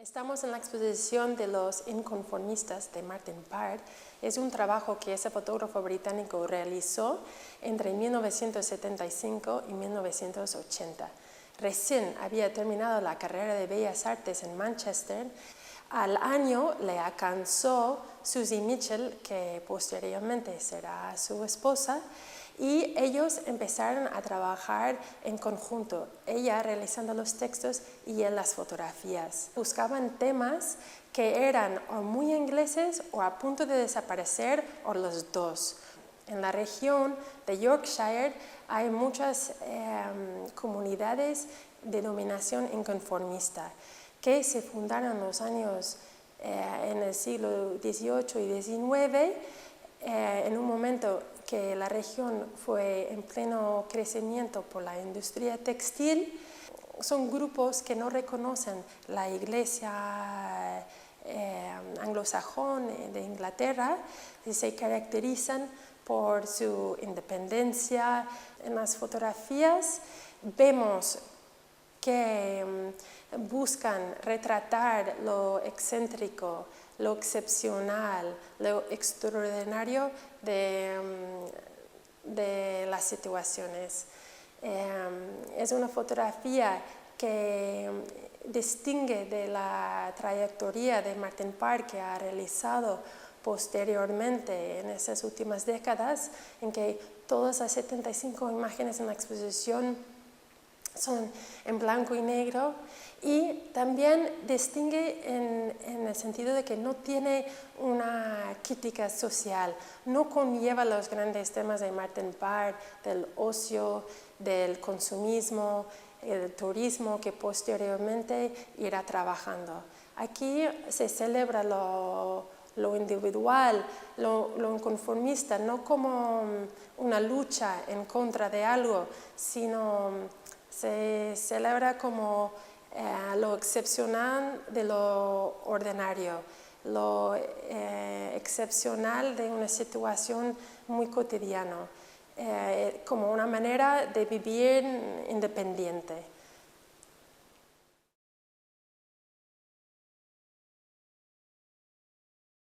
Estamos en la exposición de los inconformistas de Martin Parr. Es un trabajo que ese fotógrafo británico realizó entre 1975 y 1980. Recién había terminado la carrera de Bellas Artes en Manchester. Al año le alcanzó Susie Mitchell, que posteriormente será su esposa, y ellos empezaron a trabajar en conjunto, ella realizando los textos y él las fotografías. Buscaban temas que eran o muy ingleses o a punto de desaparecer o los dos. En la región de Yorkshire hay muchas comunidades de dominación inconformista que se fundaron en los años en el siglo XVIII y XIX, en un momento que la región fue en pleno crecimiento por la industria textil. Son grupos que no reconocen la iglesia anglosajón de Inglaterra y se caracterizan por su independencia. En las fotografías vemos que buscan retratar lo excéntrico, lo excepcional, lo extraordinario de las situaciones. Es una fotografía que distingue de la trayectoria de Martin Parr que ha realizado posteriormente en esas últimas décadas, en que todas las 75 imágenes en la exposición son en blanco y negro, y también distingue en el sentido de que no tiene una crítica social, no conlleva los grandes temas de Martin Parr, del ocio, del consumismo, el turismo que posteriormente irá trabajando. Aquí se celebra lo individual, lo inconformista, no como una lucha en contra de algo, sino se celebra como lo excepcional de lo ordinario, lo excepcional de una situación muy cotidiana, como una manera de vivir independiente.